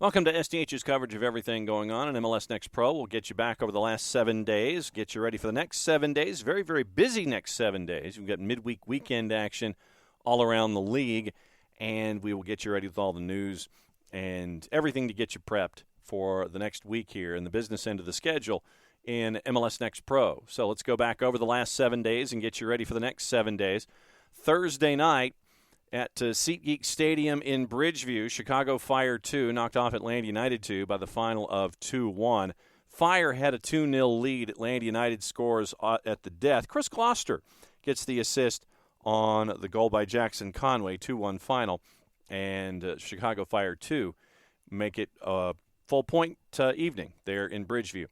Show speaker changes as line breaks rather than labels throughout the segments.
Welcome to SDH's coverage of everything going on in MLS Next Pro. We'll get you back over the last 7 days, get you ready for the next 7 days. Very, very busy next 7 days. We've got midweek weekend action all around the league, and we will get you ready with all the news and everything to get you prepped for the next week here in the business end of the schedule in MLS Next Pro. So let's go back over the last 7 days and get you ready for the next 7 days. Thursday night, at SeatGeek Stadium in Bridgeview, Chicago Fire 2 knocked off Atlanta United 2 by the final of 2-1. Fire had a 2-0 lead. Atlanta United scores at the death. Chris Gloucester gets the assist on the goal by Jackson Conway, 2-1 final. And Chicago Fire 2 make it a full point evening there in Bridgeview.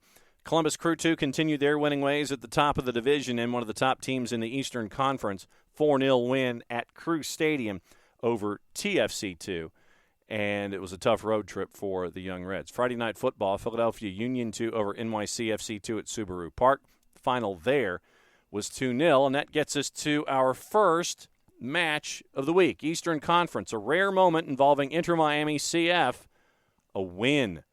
Columbus Crew 2 continued their winning ways at the top of the division and one of the top teams in the Eastern Conference. 4-0 win at Crew Stadium over TFC 2, and it was a tough road trip for the Young Reds. Friday night football, Philadelphia Union 2 over NYCFC 2 at Subaru Park. Final there was 2-0, and that gets us to our first match of the week. Eastern Conference, a rare moment involving Inter Miami CF, a win.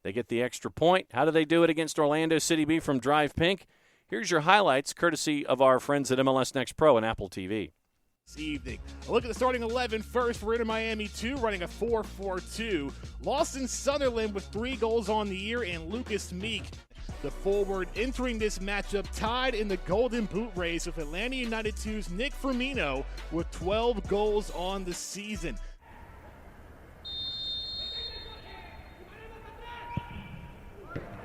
They get the extra point. How do they do it against Orlando City B from Drive Pink? Here's your highlights, courtesy of our friends at MLS Next Pro and Apple TV.
This evening, a look at the starting 11 first for Inter Miami 2, running a 4-4-2. Lawson Sutherland with 3 goals on the year, and Lucas Meek, the forward, entering this matchup tied in the Golden Boot race with Atlanta United 2's Nick Firmino with 12 goals on the season.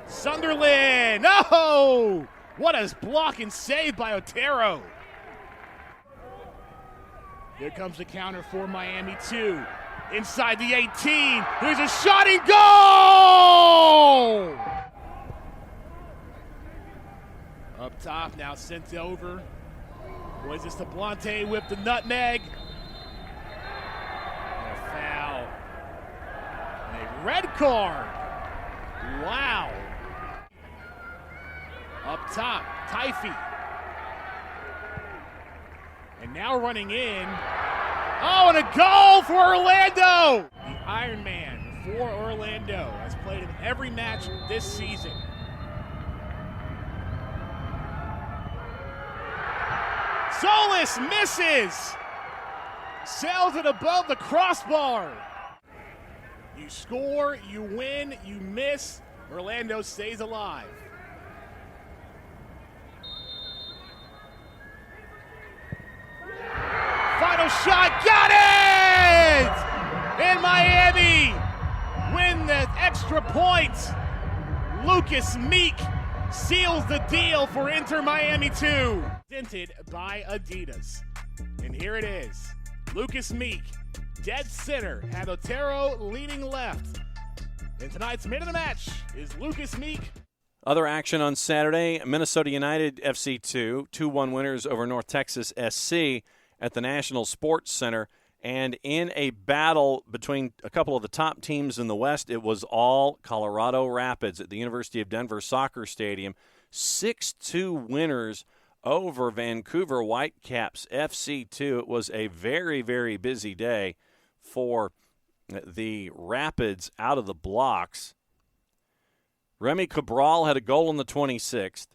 Sunderland! Oh! What a block and save by Otero. Here comes the counter for Miami 2. Inside the 18. There's a shot and goal! Up top now, sent over. Moises Tablante with the nutmeg. And a foul. And a red card. Wow. Up top, Taifi. And now running in. Oh, and a goal for Orlando! The Iron Man for Orlando has played in every match this season. Solis misses! Sails it above the crossbar. You score, you win, you miss. Orlando stays alive. Final shot, got it! And Miami win the extra point. Lucas Meek seals the deal for Inter Miami 2. Presented by Adidas. And here it is. Lucas Meek, dead center, had Otero leaning left. And tonight's man of the match is Lucas Meek.
Other action on Saturday, Minnesota United FC 2-1 winners over North Texas SC at the National Sports Center. And in a battle between a couple of the top teams in the West, it was all Colorado Rapids at the University of Denver Soccer Stadium. 6-2 winners over Vancouver Whitecaps FC 2. It was a very, very busy day for the Rapids out of the blocks. Remy Cabral had a goal in the 26th.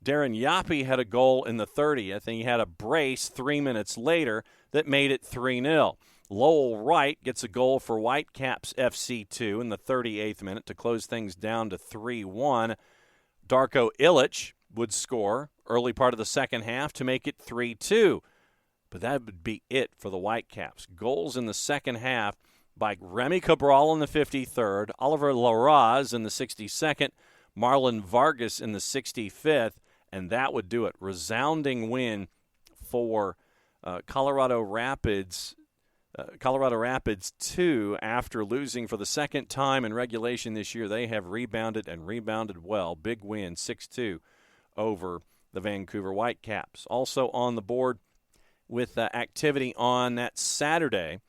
Darren Yapi had a goal in the 30th, and he had a brace 3 minutes later that made it 3-0. Lowell Wright gets a goal for Whitecaps FC 2 in the 38th minute to close things down to 3-1. Darko Ilic would score early part of the second half to make it 3-2. But that would be it for the Whitecaps. Goals in the second half by Remy Cabral in the 53rd, Oliver Larraz in the 62nd, Marlon Vargas in the 65th, and that would do it. Resounding win for Colorado Rapids 2 after losing for the second time in regulation this year. They have rebounded and rebounded well. Big win, 6-2 over the Vancouver Whitecaps. Also on the board with activity on that Saturday,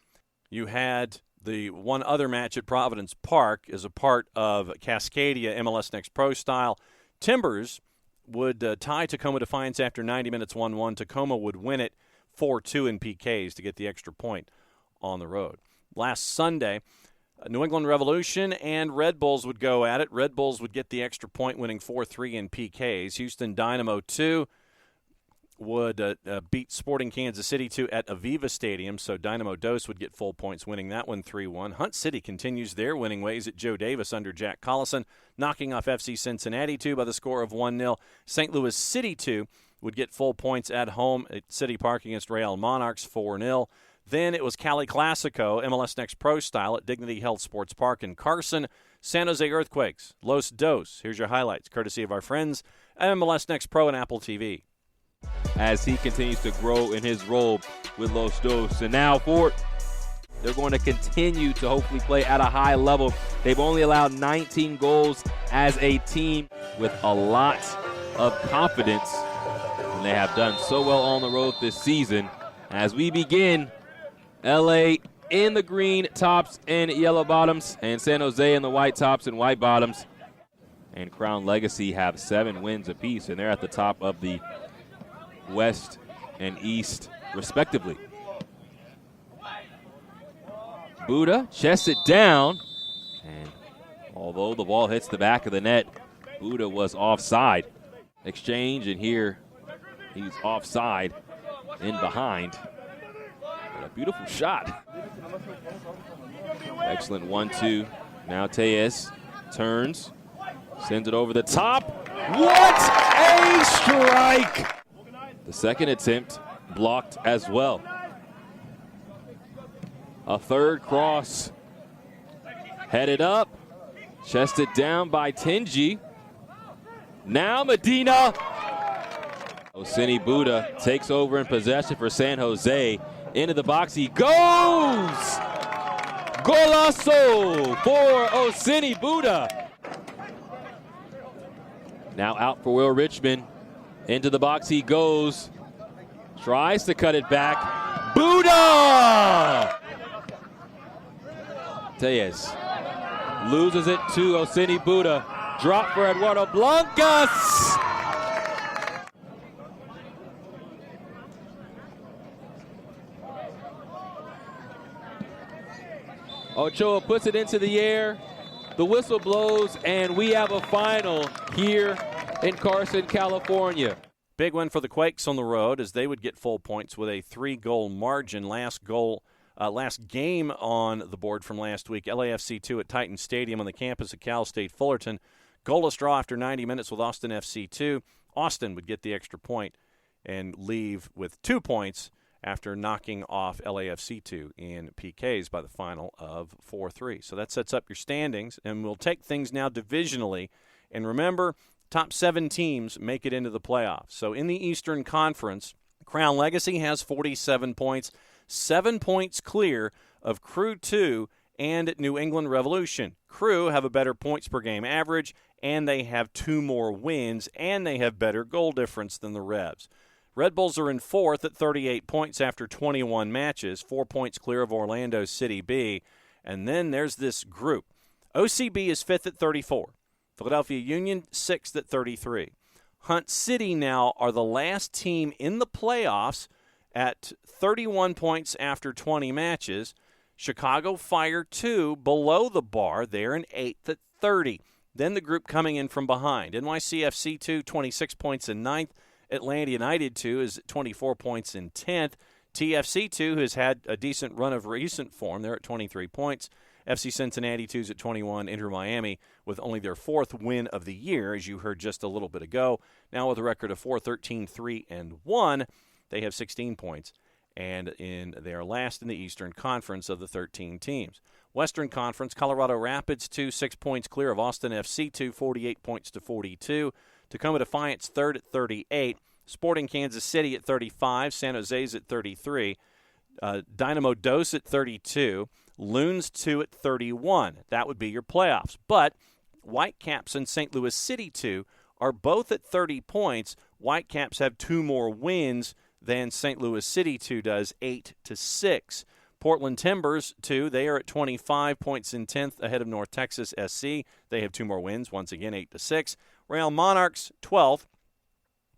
you had the one other match at Providence Park as a part of Cascadia MLS Next Pro style. Timbers would tie Tacoma Defiance after 90 minutes 1-1. Tacoma would win it 4-2 in PKs to get the extra point on the road. Last Sunday, New England Revolution and Red Bulls would go at it. Red Bulls would get the extra point, winning 4-3 in PKs. Houston Dynamo 2 would beat Sporting Kansas City 2 at Aviva Stadium, so Dynamo Dos would get full points, winning that one 3-1. Hunt City continues their winning ways at Joe Davis under Jack Collison, knocking off FC Cincinnati 2 by the score of 1-0. St. Louis City 2 would get full points at home at City Park against Real Monarchs 4-0. Then it was Cali Classico, MLS Next Pro style at Dignity Health Sports Park in Carson. San Jose Earthquakes, Los Dos. Here's your highlights, courtesy of our friends at MLS Next Pro and Apple TV.
As he continues to grow in his role with Los Dos. And now Fort, they're going to continue to hopefully play at a high level. They've only allowed 19 goals as a team with a lot of confidence. And they have done so well on the road this season. As we begin, LA in the green tops and yellow bottoms, and San Jose in the white tops and white bottoms. And Crown Legacy have 7 wins apiece, and they're at the top of the West and East, respectively. Buddha chests it down, and although the ball hits the back of the net, Buddha was offside. Exchange, and here he's offside in behind. But a beautiful shot. Excellent 1-2. Now Tejas turns, sends it over the top. What a strike! The second attempt blocked as well. A third cross. Headed up. Chested down by Tenji. Now Medina. Osini Buddha takes over in possession for San Jose. Into the box he goes! Golazo for Osini Buddha. Now out for Will Richmond. Into the box he goes. Tries to cut it back. Buddha! Tejas loses it to Osini Buddha. Drop for Eduardo Blancas. Ochoa puts it into the air. The whistle blows, and we have a final here in Carson, California.
Big win for the Quakes on the road as they would get full points with a 3-goal margin. Last game on the board from last week, LAFC 2 at Titan Stadium on the campus of Cal State Fullerton. Goalless draw after 90 minutes with Austin FC 2. Austin would get the extra point and leave with 2 points after knocking off LAFC 2 in PKs by the final of 4-3. So that sets up your standings, and we'll take things now divisionally. And remember, top 7 teams make it into the playoffs. So in the Eastern Conference, Crown Legacy has 47 points, 7 points clear of Crew 2 and New England Revolution. Crew have a better points per game average, and they have 2 more wins, and they have better goal difference than the Revs. Red Bulls are in 4th at 38 points after 21 matches, 4 points clear of Orlando City B. And then there's this group. OCB is 5th at 34. Philadelphia Union, 6th at 33. Hunt City now are the last team in the playoffs at 31 points after 20 matches. Chicago Fire 2 below the bar. They're in 8th at 30. Then the group coming in from behind. NYCFC 2, 26 points in 9th. Atlanta United 2 is at 24 points in 10th. TFC 2 has had a decent run of recent form. They're at 23 points. FC Cincinnati 2 is at 21. Inter Miami with only their 4th win of the year, as you heard just a little bit ago. Now with a record of 4-13, 3-1, they have 16 points. And they are last in the Eastern Conference of the 13 teams. Western Conference, Colorado Rapids 2, 6 points clear of Austin FC 2, 48 points to 42. Tacoma Defiance 3rd at 38. Sporting Kansas City at 35. San Jose's at 33. Dynamo Dos at 32. Loons 2 at 31. That would be your playoffs. But Whitecaps and St. Louis City 2 are both at 30 points. Whitecaps have 2 more wins than St. Louis City 2 does, 8-6. Portland Timbers 2, they are at 25 points in 10th ahead of North Texas SC. They have 2 more wins, once again 8-6. Real Monarchs 12th,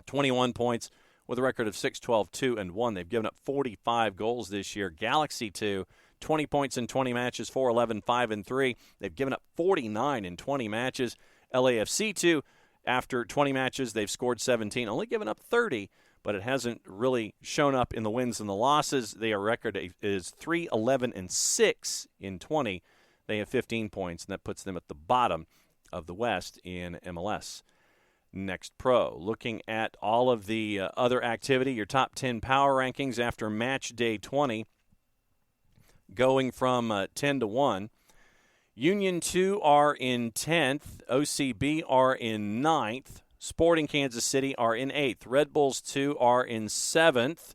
21 points with a record of 6-12, 2-1. They've given up 45 goals this year. Galaxy 2, 20 points in 20 matches, 4-11, 5-3. They've given up 49 in 20 matches. LAFC 2, after 20 matches, they've scored 17, only given up 30, but it hasn't really shown up in the wins and the losses. Their record is 3-11-6 in 20. They have 15 points, and that puts them at the bottom of the West in MLS Next Pro. Looking at all of the other activity, your top 10 power rankings after match day 20, going from 10 to 1. Union 2 are in 10th. OCB are in 9th. Sporting Kansas City are in 8th. Red Bulls 2 are in 7th.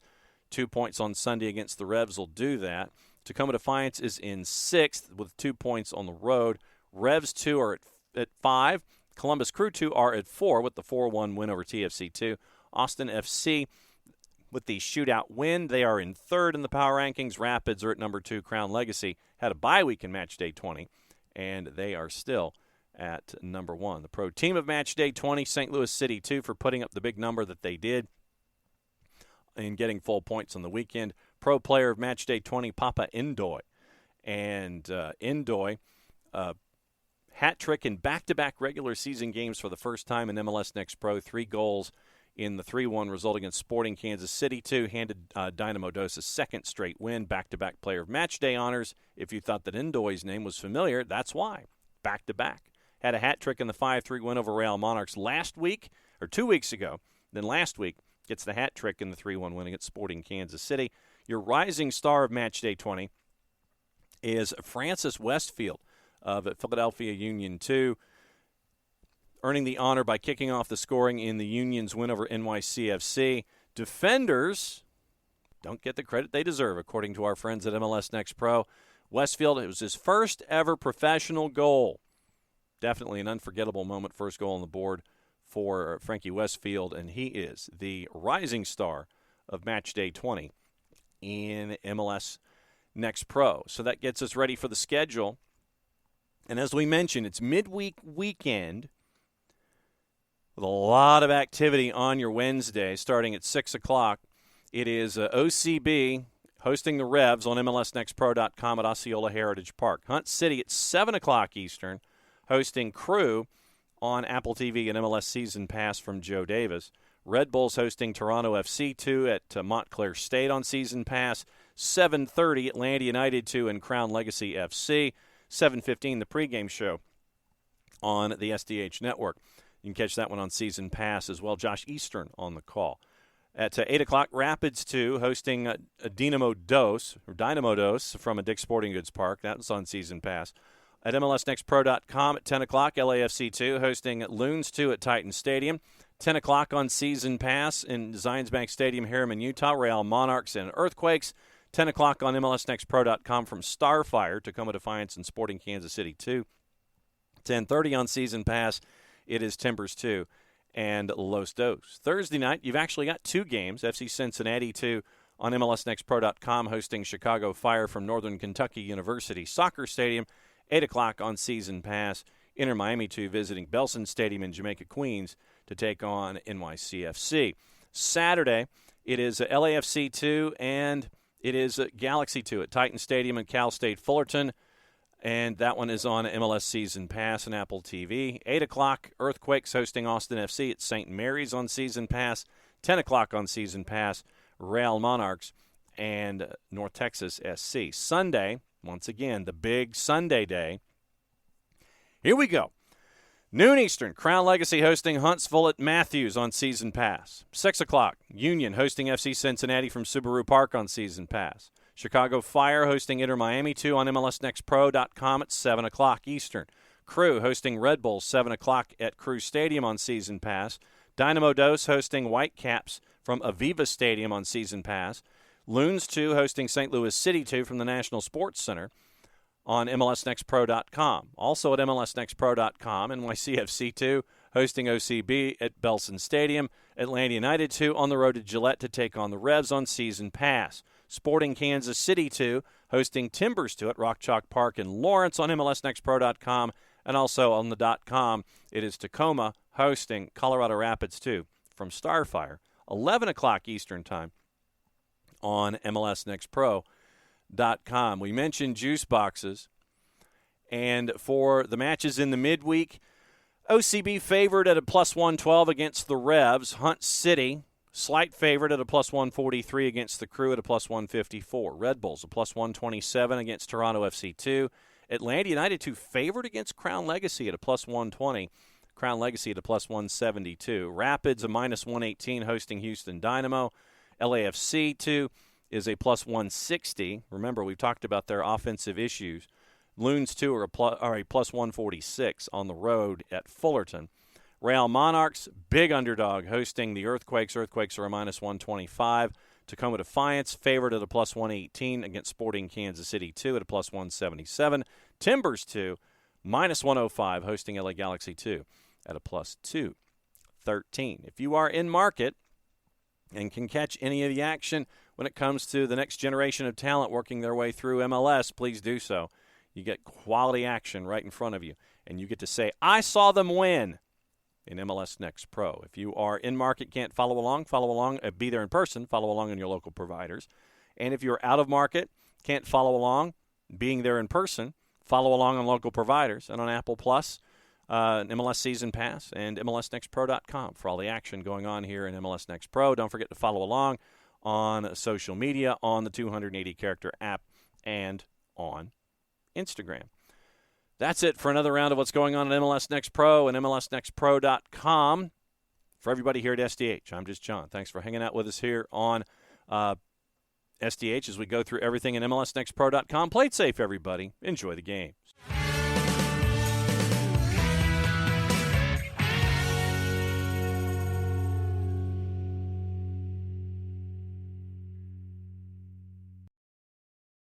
2 points on Sunday against the Revs will do that. Tacoma Defiance is in 6th with 2 points on the road. Revs 2 are at 5. Columbus Crew 2 are at 4 with the 4-1 win over TFC 2. Austin FC with the shootout win. They are in 3rd in the power rankings. Rapids are at number 2. Crown Legacy had a bye week in match day 20, and they are still at number 1. The pro team of match day 20, St. Louis City 2 for putting up the big number that they did and getting full points on the weekend. Pro player of match day 20, Papa Indoy. And Indoy, hat trick in back-to-back regular season games for the first time in MLS Next Pro. 3 goals in the 3-1 result against Sporting Kansas City 2. Handed Dynamo Dos a second straight win. Back-to-back player of match day honors. If you thought that Indoy's name was familiar, that's why. Back-to-back. Had a hat trick in the 5-3 win over Real Monarchs last week, or 2 weeks ago. Then last week, gets the hat trick in the 3-1 win against Sporting Kansas City. Your rising star of match day 20 is Francis Westfield of Philadelphia Union 2, earning the honor by kicking off the scoring in the Union's win over NYCFC. Defenders don't get the credit they deserve, according to our friends at MLS Next Pro. Westfield, it was his first ever professional goal. Definitely an unforgettable moment, first goal on the board for Frankie Westfield, and he is the rising star of match day 20 in MLS Next Pro. So that gets us ready for the schedule. And as we mentioned, it's midweek weekend with a lot of activity on your Wednesday starting at 6 o'clock. It is OCB hosting the Revs on MLSNextPro.com at Osceola Heritage Park. Hunt City at 7 o'clock Eastern, hosting Crew on Apple TV and MLS Season Pass from Joe Davis. Red Bulls hosting Toronto FC 2 at Montclair State on Season Pass. 7:30 Atlanta United 2 and Crown Legacy FC. 7:15 the pregame show on the SDH network. You can catch that one on Season Pass as well. Josh Eastern on the call. At 8 o'clock, Rapids 2 hosting Dynamo Dos from a Dick's Sporting Goods Park. That was on Season Pass. At MLSNextPro.com at 10 o'clock, LAFC 2 hosting Loons 2 at Titan Stadium. 10 o'clock on Season Pass in Zions Bank Stadium, Harriman, Utah, Real Monarchs and Earthquakes. 10 o'clock on MLSNextPro.com from Starfire, Tacoma Defiance and Sporting Kansas City 2. 10:30 on Season Pass, it is Timbers 2 and Los Dos. Thursday night, you've actually got 2 games. FC Cincinnati 2 on MLSNextPro.com hosting Chicago Fire from Northern Kentucky University Soccer Stadium. 8 o'clock on Season Pass. Inter Miami 2 visiting Belson Stadium in Jamaica, Queens to take on NYCFC. Saturday, it is LAFC 2 and it is Galaxy 2 at Titan Stadium and Cal State Fullerton. And that one is on MLS Season Pass and Apple TV. 8 o'clock, Earthquakes hosting Austin FC at St. Mary's on Season Pass. 10 o'clock on Season Pass, Real Monarchs and North Texas SC. Sunday, once again, the big Sunday day. Here we go. Noon Eastern, Crown Legacy hosting Huntsville at Matthews on Season Pass. 6 o'clock, Union hosting FC Cincinnati from Subaru Park on Season Pass. Chicago Fire hosting Inter Miami 2 on MLSNextPro.com at 7 o'clock Eastern. Crew hosting Red Bulls 7 o'clock at Crew Stadium on Season Pass. Dynamo Dos hosting Whitecaps from Aviva Stadium on Season Pass. Loons 2 hosting St. Louis City 2 from the National Sports Center on MLSNextPro.com. Also at MLSNextPro.com, NYCFC 2 hosting OCB at Belson Stadium. Atlanta United 2 on the road to Gillette to take on the Revs on Season Pass. Sporting Kansas City 2 hosting Timbers 2 at Rock Chalk Park in Lawrence on MLSNextPro.com. And also on the .com, it is Tacoma hosting Colorado Rapids 2 from Starfire. 11 o'clock Eastern Time on MLS Next Pro. MLSNextPro.com. We mentioned juice boxes. And for the matches in the midweek, OCB favored at a plus 112 against the Revs. Hunt City, slight favorite at a plus 143 against the Crew at a plus 154. Red Bulls, a plus 127 against Toronto FC2. Atlanta United, 2 favored against Crown Legacy at a plus 120. Crown Legacy at a plus 172. Rapids, a minus 118 hosting Houston Dynamo. LAFC, 2 is a plus 160. Remember, we've talked about their offensive issues. Loons, 2 are a plus 146 on the road at Fullerton. Real Monarchs, big underdog, hosting the Earthquakes. Earthquakes are a minus 125. Tacoma Defiance, favored at a plus 118 against Sporting Kansas City 2 at a plus 177. Timbers 2, minus 105, hosting LA Galaxy 2 at a plus 213. If you are in market and can catch any of the action when it comes to the next generation of talent working their way through MLS, please do so. You get quality action right in front of you, and you get to say, I saw them win in MLS Next Pro. If you are in market, can't follow along, be there in person, follow along on your local providers. And if you're out of market, can't follow along, being there in person, follow along on local providers and on Apple Plus, MLS Season Pass, and MLSNextPro.com for all the action going on here in MLS Next Pro. Don't forget to follow along on social media, on the 280-character app, and on Instagram. That's it for another round of what's going on at MLS Next Pro and MLSNextPro.com. For everybody here at SDH, I'm just John. Thanks for hanging out with us here on SDH as we go through everything at MLSNextPro.com. Play it safe, everybody. Enjoy the games.